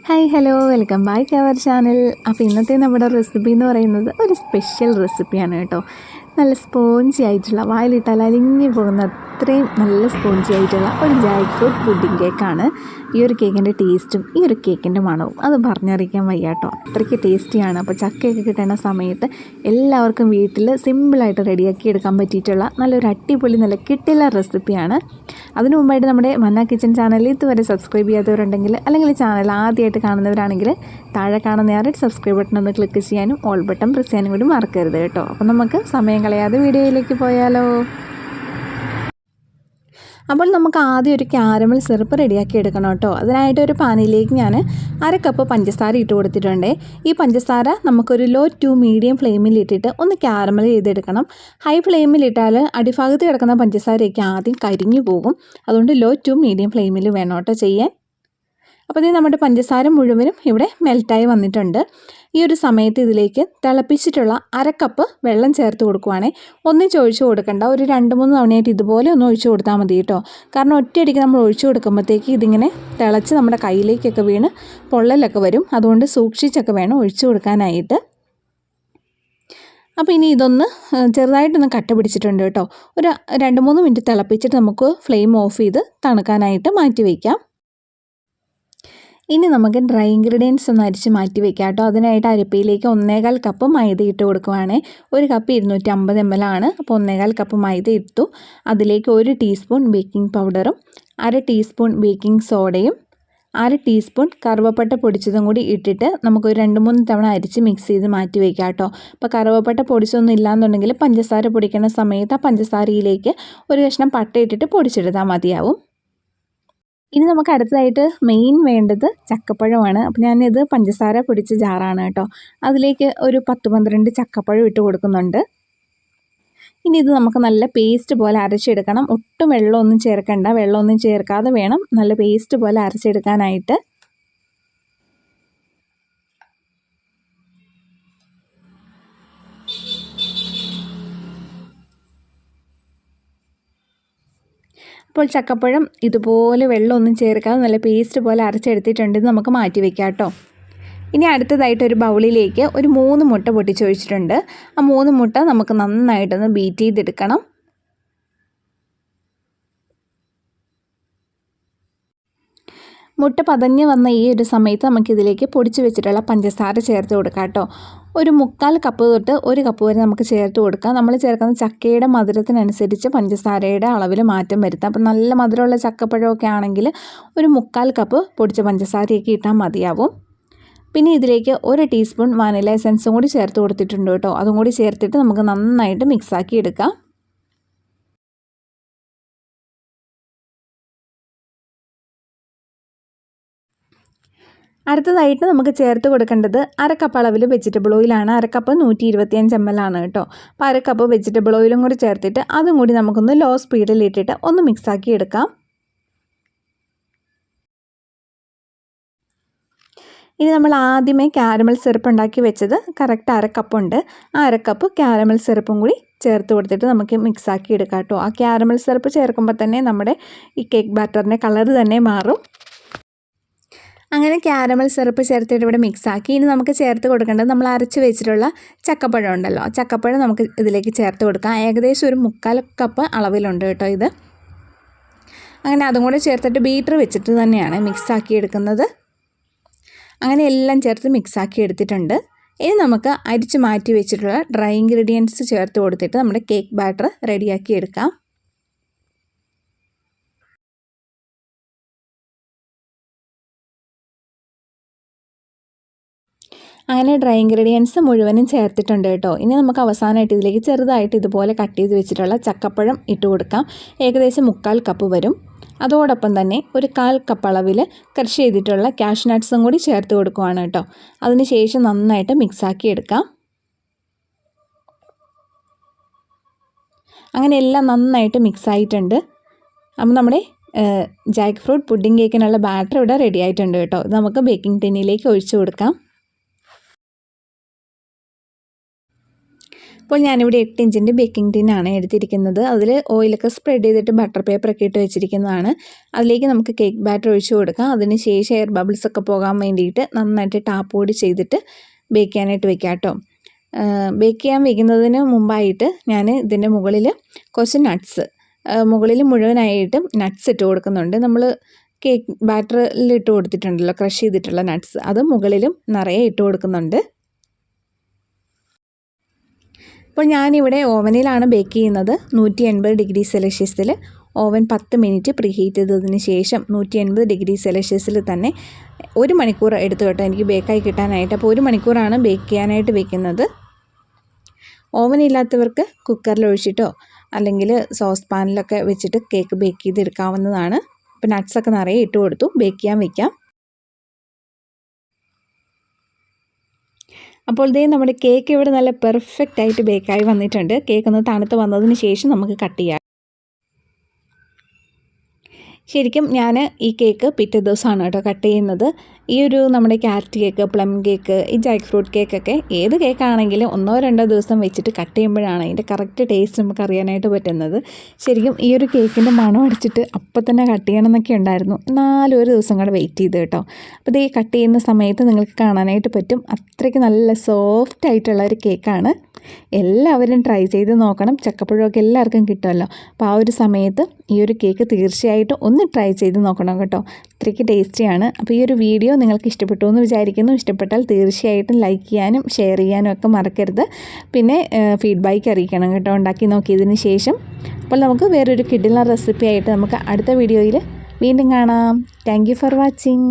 Hi hello welcome back to our channel. അപ്പോൾ ഇന്നത്തെ നമ്മുടെ റെസിപ്പി എന്ന് പറയുന്നത് ഒരു സ്പെഷ്യൽ റെസിപ്പിയാണ് കേട്ടോ. നല്ല സ്പോഞ്ചി ആയിട്ടുള്ള, വായിലിട്ടാൽ അലിഞ്ഞു പോകുന്ന അത്രയും നല്ല സ്പോഞ്ചി ആയിട്ടുള്ള ഒരു ജാക്ക് ഫ്രൂട്ട് പുഡിംഗ് കേക്കാണ്. ഈ ഒരു കേക്കിൻ്റെ ടേസ്റ്റും ഈ ഒരു കേക്കിൻ്റെ മണവും അത് പറഞ്ഞറിയിക്കാൻ വയ്യ കേട്ടോ, അത്രയ്ക്ക് ടേസ്റ്റിയാണ്. അപ്പോൾ ചക്കയൊക്കെ കിട്ടുന്ന സമയത്ത് എല്ലാവർക്കും വീട്ടിൽ സിമ്പിളായിട്ട് റെഡിയാക്കി എടുക്കാൻ പറ്റിയിട്ടുള്ള നല്ലൊരു അടിപൊളി നല്ല കിട്ടില്ല റെസിപ്പിയാണ്. അതിനു മുമ്പായിട്ട് നമ്മുടെ മന്ന കിച്ചൻ ചാനൽ ഇതുവരെ സബ്സ്ക്രൈബ് ചെയ്യാത്തവരുണ്ടെങ്കിൽ, അല്ലെങ്കിൽ ചാനൽ ആദ്യമായിട്ട് കാണുന്നവരാണെങ്കിൽ താഴെ കാണുന്ന റെഡ് സബ്സ്ക്രൈബ് ബട്ടൺ ഒന്ന് ക്ലിക്ക് ചെയ്യാനും ഓൾ ബട്ടൺ പ്രസ് ചെയ്യാനും കൂടി മറക്കരുത് കേട്ടോ. അപ്പോൾ നമുക്ക് സമയം കളയാതെ വീഡിയോയിലേക്ക് പോയാലോ. അപ്പോൾ നമുക്ക് ആദ്യം ഒരു ക്യാരമൽ സിറപ്പ് റെഡിയാക്കി എടുക്കണം കേട്ടോ. അതിനായിട്ട് ഒരു പാനിലേക്ക് ഞാൻ 1/2 കപ്പ് പഞ്ചസാര ഇട്ട് കൊടുത്തിട്ടുണ്ട്. ഈ പഞ്ചസാര നമുക്കൊരു ലോ ടു മീഡിയം ഫ്ലെയിമിൽ ഇട്ടിട്ട് ഒന്ന് ക്യാരമൽ ചെയ്തെടുക്കണം. ഹൈ ഫ്ലെയിമിൽ ഇട്ടാൽ അടിഭാഗത്ത് കിടക്കുന്ന പഞ്ചസാരയൊക്കെ ആദ്യം കരിഞ്ഞു പോകും. അതുകൊണ്ട് ലോ ടു മീഡിയം ഫ്ലെയിമിൽ വേണം കേട്ടോ ചെയ്യാൻ. അപ്പോൾ ഇത് നമ്മുടെ പഞ്ചസാര മുഴുവനും ഇവിടെ മെൽറ്റായി വന്നിട്ടുണ്ട്. ഈ ഒരു സമയത്ത് ഇതിലേക്ക് തിളപ്പിച്ചിട്ടുള്ള 1/2 കപ്പ് വെള്ളം ചേർത്ത് കൊടുക്കുവാണെങ്കിൽ ഒന്നിച്ച് ഒഴിച്ചു കൊടുക്കണ്ട, ഒരു 2-3 തവണയായിട്ട് ഇതുപോലെ ഒന്ന് ഒഴിച്ചു കൊടുത്താൽ മതി കേട്ടോ. കാരണം ഒറ്റയടിക്ക് നമ്മൾ ഒഴിച്ചു കൊടുക്കുമ്പോഴത്തേക്ക് ഇതിങ്ങനെ തിളച്ച് നമ്മുടെ കയ്യിലേക്കൊക്കെ വീണ് പൊള്ളലൊക്കെ വരും. അതുകൊണ്ട് സൂക്ഷിച്ചൊക്കെ വേണം ഒഴിച്ചു കൊടുക്കാനായിട്ട്. അപ്പോൾ ഇനി ഇതൊന്ന് ചെറുതായിട്ടൊന്ന് കട്ട പിടിച്ചിട്ടുണ്ട് കേട്ടോ. ഒരു 2-3 മിനിറ്റ് തിളപ്പിച്ചിട്ട് നമുക്ക് ഫ്ലെയിം ഓഫ് ചെയ്ത് തണുക്കാനായിട്ട് മാറ്റി വയ്ക്കാം. ഇനി നമുക്ക് ഡ്രൈ ഇൻഗ്രീഡിയൻസ് ഒന്ന് അരിച്ച് മാറ്റി വയ്ക്കാം കേട്ടോ. അതിനായിട്ട് അരിപ്പയിലേക്ക് 1/4 കപ്പ് മൈദ ഇട്ട് കൊടുക്കുവാണേ. ഒരു കപ്പ് 250 ml ആണ്. അപ്പോൾ 1/4 കപ്പ് മൈദ ഇട്ടു. അതിലേക്ക് 1 ടീസ്പൂൺ ബേക്കിംഗ് പൗഡറും 1/2 ടീസ്പൂൺ ബേക്കിംഗ് സോഡയും 1/2 ടീസ്പൂൺ കറുവപ്പട്ട പൊടിച്ചതും കൂടി ഇട്ടിട്ട് നമുക്കൊരു 2-3 തവണ അരിച്ച് മിക്സ് ചെയ്ത് മാറ്റി വയ്ക്കാം കേട്ടോ. അപ്പോൾ കറുവപ്പട്ട പൊടിച്ചൊന്നും ഇല്ലാന്നുണ്ടെങ്കിൽ പഞ്ചസാര പൊടിക്കുന്ന സമയത്ത് ആ പഞ്ചസാരയിലേക്ക് ഒരു കഷ്ണം പട്ട ഇട്ടിട്ട് പൊടിച്ചെടുത്താൽ മതിയാവും. ഇനി നമുക്ക് അടുത്തതായിട്ട് മെയിൻ വേണ്ടത് ചക്കപ്പഴമാണ്. അപ്പോൾ ഞാനിത് പഞ്ചസാര പൊടിച്ച ജാറാണ് കേട്ടോ. അതിലേക്ക് ഒരു 10-12 ചക്കപ്പഴം ഇട്ട് കൊടുക്കുന്നുണ്ട്. ഇനി ഇത് നമുക്ക് നല്ല പേസ്റ്റ് പോലെ അരച്ചെടുക്കണം. ഒട്ടും വെള്ളമൊന്നും ചേർക്കണ്ട, വെള്ളമൊന്നും ചേർക്കാതെ വേണം നല്ല പേസ്റ്റ് പോലെ അരച്ചെടുക്കാനായിട്ട്. അപ്പോൾ ചക്കപ്പഴം ഇതുപോലെ വെള്ളമൊന്നും ചേർക്കാതെ നല്ല പേസ്റ്റ് പോലെ അരച്ചെടുത്തിട്ടുണ്ട്. ഇത് നമുക്ക് മാറ്റി വയ്ക്കാം കേട്ടോ. ഇനി അടുത്തതായിട്ട് ഒരു ബൗളിലേക്ക് ഒരു 3 മുട്ട പൊട്ടിച്ചൊഴിച്ചിട്ടുണ്ട്. ആ 3 മുട്ട നമുക്ക് നന്നായിട്ടൊന്ന് ബീറ്റ് ചെയ്തെടുക്കണം. മുട്ട പതഞ്ഞ് വന്ന ഈ ഒരു സമയത്ത് നമുക്കിതിലേക്ക് പൊടിച്ച് വെച്ചിട്ടുള്ള പഞ്ചസാര ചേർത്ത് കൊടുക്കാം കേട്ടോ. ഒരു 1/4 കപ്പ് തൊട്ട് 1 കപ്പ് വരെ നമുക്ക് ചേർത്ത് കൊടുക്കാം. നമ്മൾ ചേർക്കുന്ന ചക്കയുടെ മധുരത്തിനനുസരിച്ച് പഞ്ചസാരയുടെ അളവിൽ മാറ്റം വരുത്താം. അപ്പോൾ നല്ല മധുരമുള്ള ചക്കപ്പഴമൊക്കെ ആണെങ്കിൽ ഒരു 1/4 കപ്പ് പൊടിച്ച പഞ്ചസാരയൊക്കെ ഇട്ടാൽ മതിയാവും. പിന്നെ ഇതിലേക്ക് 1 ടീസ്പൂൺ വാനില എസൻസും കൂടി ചേർത്ത് കൊടുത്തിട്ടുണ്ട് കേട്ടോ. അതും കൂടി ചേർത്തിട്ട് നമുക്ക് നന്നായിട്ട് മിക്സാക്കി എടുക്കാം. അടുത്തതായിട്ട് നമുക്ക് ചേർത്ത് കൊടുക്കേണ്ടത് 1/2 കപ്പ് അളവിൽ വെജിറ്റബിൾ ഓയിലാണ്. 1/2 കപ്പ് 125 ml ആണ് കേട്ടോ. അപ്പോൾ 1/2 കപ്പ് വെജിറ്റബിൾ ഓയിലും കൂടി ചേർത്തിട്ട് അതും കൂടി നമുക്കൊന്ന് ലോ സ്പീഡിൽ ഇട്ടിട്ട് ഒന്ന് മിക്സാക്കി എടുക്കാം. ഇനി നമ്മൾ ആദ്യമേ ക്യാരമൽ സിറപ്പ് ഉണ്ടാക്കി വെച്ചത് കറക്റ്റ് 1/2 കപ്പുണ്ട്. ആ 1/2 കപ്പ് ക്യാരമൽ സിറപ്പും കൂടി ചേർത്ത് കൊടുത്തിട്ട് നമുക്ക് മിക്സാക്കി എടുക്കാം കേട്ടോ. ആ ക്യാരമൽ സിറപ്പ് ചേർക്കുമ്പോൾ തന്നെ നമ്മുടെ ഈ കേക്ക് ബാറ്ററിൻ്റെ കളർ തന്നെ മാറും. അങ്ങനെ ക്യാരമൽ സിറപ്പ് ചേർത്തിട്ട് ഇവിടെ മിക്സാക്കി. ഇനി നമുക്ക് ചേർത്ത് കൊടുക്കേണ്ടത് നമ്മൾ അരച്ച് വെച്ചിട്ടുള്ള ചക്കപ്പഴം ഉണ്ടല്ലോ. ചക്കപ്പഴം നമുക്ക് ഇതിലേക്ക് ചേർത്ത് കൊടുക്കാം. ഏകദേശം ഒരു 1/4 കപ്പ് അളവിലുണ്ട് കേട്ടോ ഇത്. അങ്ങനെ അതും കൂടെ ചേർത്തിട്ട് ബീറ്റർ വെച്ചിട്ട് തന്നെയാണ് മിക്സാക്കി എടുക്കുന്നത്. അങ്ങനെ എല്ലാം ചേർത്ത് മിക്സാക്കി എടുത്തിട്ടുണ്ട്. ഇനി നമുക്ക് അരിച്ച് മാറ്റി വെച്ചിട്ടുള്ള ഡ്രൈ ഇൻഗ്രീഡിയൻസ് ചേർത്ത് കൊടുത്തിട്ട് നമ്മുടെ കേക്ക് ബാറ്റർ റെഡിയാക്കി എടുക്കാം. അങ്ങനെ ഡ്രൈ ഇൻഗ്രീഡിയൻസ് മുഴുവനും ചേർത്തിട്ടുണ്ട് കേട്ടോ. ഇനി നമുക്ക് അവസാനമായിട്ട് ഇതിലേക്ക് ചെറുതായിട്ട് ഇതുപോലെ കട്ട് ചെയ്ത് വെച്ചിട്ടുള്ള ചക്കപ്പഴം ഇട്ട് കൊടുക്കാം. ഏകദേശം 1/4 കപ്പ് വരും. അതോടൊപ്പം തന്നെ ഒരു 1/4 കപ്പ് അളവിൽ ക്രഷ് ചെയ്തിട്ടുള്ള കാഷ്യൂ നട്ട്സും കൂടി ചേർത്ത് കൊടുക്കുവാണ് കേട്ടോ. അതിനുശേഷം നന്നായിട്ട് മിക്സാക്കി എടുക്കാം. അങ്ങനെ എല്ലാം നന്നായിട്ട് മിക്സായിട്ടുണ്ട്. അപ്പോൾ നമ്മുടെ ജാക്ക് ഫ്രൂട്ട് പുഡിംഗ് കേക്കിനുള്ള ബാറ്റർ ഇവിടെ റെഡി ആയിട്ടുണ്ട് കേട്ടോ. ഇത് നമുക്ക് ബേക്കിംഗ് ടിന്നിലേക്ക് ഒഴിച്ചു കൊടുക്കാം. അപ്പോൾ ഞാനിവിടെ 8 ഇഞ്ചിൻ്റെ ബേക്കിംഗ് ടിന്നാണ് എടുത്തിരിക്കുന്നത്. അതിൽ ഓയിലൊക്കെ സ്പ്രെഡ് ചെയ്തിട്ട് ബട്ടർ പേപ്പറൊക്കെ ഇട്ട് വെച്ചിരിക്കുന്നതാണ്. അതിലേക്ക് നമുക്ക് കേക്ക് ബാറ്റർ ഒഴിച്ച് കൊടുക്കാം. അതിന് ശേഷം എയർ ബബിൾസ് ഒക്കെ പോകാൻ വേണ്ടിയിട്ട് നന്നായിട്ട് ടാപ്പ് കൂടി ചെയ്തിട്ട് ബേക്ക് ചെയ്യാനായിട്ട് വെക്കാം കേട്ടോ. ബേക്ക് ചെയ്യാൻ വയ്ക്കുന്നതിന് മുമ്പായിട്ട് ഞാൻ ഇതിൻ്റെ മുകളിൽ കുറച്ച് നട്ട്സ് മുകളിൽ മുഴുവനായിട്ടും നട്ട്സ് ഇട്ട് കൊടുക്കുന്നുണ്ട്. നമ്മൾ കേക്ക് ബാറ്ററിൽ ഇട്ട് കൊടുത്തിട്ടുണ്ടല്ലോ ക്രഷ് ചെയ്തിട്ടുള്ള നട്ട്സ്, അത് മുകളിലും നിറയെ ഇട്ട് കൊടുക്കുന്നുണ്ട്. അപ്പോൾ ഞാനിവിടെ ഓവനിലാണ് ബേക്ക് ചെയ്യുന്നത്. 180 ഡിഗ്രി സെൽഷ്യസിൽ ഓവൻ 10 മിനിറ്റ് പ്രീ ഹീറ്റ് ചെയ്തതിന് ശേഷം 180 ഡിഗ്രി സെൽഷ്യസിൽ തന്നെ 1 മണിക്കൂർ എടുത്തു കേട്ടോ എനിക്ക് ബേക്കായി കിട്ടാനായിട്ട്. അപ്പോൾ 1 മണിക്കൂറാണ് ബേക്ക് ചെയ്യാനായിട്ട് വെക്കുന്നത്. ഓവൻ ഇല്ലാത്തവർക്ക് കുക്കറിൽ ഒഴിച്ചിട്ടോ അല്ലെങ്കിൽ സോസ് പാനിലൊക്കെ വെച്ചിട്ട് കേക്ക് ബേക്ക് ചെയ്തെടുക്കാവുന്നതാണ്. അപ്പോൾ നട്ട്സൊക്കെ നിറയെ ഇട്ട് കൊടുത്തു ബേക്ക് ചെയ്യാൻ വയ്ക്കാം. അപ്പോൾ ഇതേ നമ്മുടെ കേക്ക് ഇവിടെ നല്ല പെർഫെക്റ്റ് ആയിട്ട് ബേക്കായി വന്നിട്ടുണ്ട്. കേക്ക് ഒന്ന് തണുത്ത് വന്നതിന് ശേഷം നമുക്ക് കട്ട് ചെയ്യാം. ശരിക്കും ഞാൻ ഈ കേക്ക് പിറ്റേ ദിവസമാണ് കേട്ടോ കട്ട് ചെയ്യുന്നത്. ഈ ഒരു നമ്മുടെ ക്യാരറ്റ് കേക്ക്, പ്ലം കേക്ക്, ഈ ജാക്ക് ഫ്രൂട്ട് കേക്കൊക്കെ ഏത് കേക്കാണെങ്കിലും 1-2 ദിവസം വെച്ചിട്ട് കട്ട് ചെയ്യുമ്പോഴാണ് അതിൻ്റെ കറക്റ്റ് ടേസ്റ്റ് നമുക്ക് അറിയാനായിട്ട് പറ്റുന്നത്. ശരിക്കും ഈ ഒരു കേക്കിൻ്റെ മണം അടിച്ചിട്ട് അപ്പം തന്നെ കട്ട് ചെയ്യണം എന്നൊക്കെ ഉണ്ടായിരുന്നു. എന്നാലും ഒരു ദിവസം കൂടെ വെയിറ്റ് ചെയ്ത് കേട്ടോ. അപ്പോൾ ഇത് കട്ട് ചെയ്യുന്ന സമയത്ത് നിങ്ങൾക്ക് കാണാനായിട്ട് പറ്റും അത്രയ്ക്ക് നല്ല സോഫ്റ്റ് ആയിട്ടുള്ള ഒരു കേക്കാണ്. എല്ലാവരും ട്രൈ ചെയ്ത് നോക്കണം. ചക്കപ്പഴമൊക്കെ എല്ലാവർക്കും കിട്ടുമല്ലോ. അപ്പോൾ ആ ഒരു സമയത്ത് ഈ ഒരു കേക്ക് തീർച്ചയായിട്ടും ഒന്ന് ട്രൈ ചെയ്ത് നോക്കണം കേട്ടോ. അത്രയ്ക്ക് ടേസ്റ്റിയാണ്. അപ്പോൾ ഈ ഒരു വീഡിയോ നിങ്ങൾക്ക് ഇഷ്ടപ്പെട്ടു എന്ന് വിചാരിക്കുന്നു. ഇഷ്ടപ്പെട്ടാൽ തീർച്ചയായിട്ടും ലൈക്ക് ചെയ്യാനും ഷെയർ ചെയ്യാനും ഒക്കെ മറക്കരുത്. പിന്നെ ഫീഡ്ബാക്ക് അറിയിക്കണം കേട്ടോ ഉണ്ടാക്കി നോക്കിയതിന് ശേഷം. അപ്പോൾ നമുക്ക് വേറൊരു കിടിലൻ റെസിപ്പി ആയിട്ട് നമുക്ക് അടുത്ത വീഡിയോയിൽ വീണ്ടും കാണാം. Thank you for watching.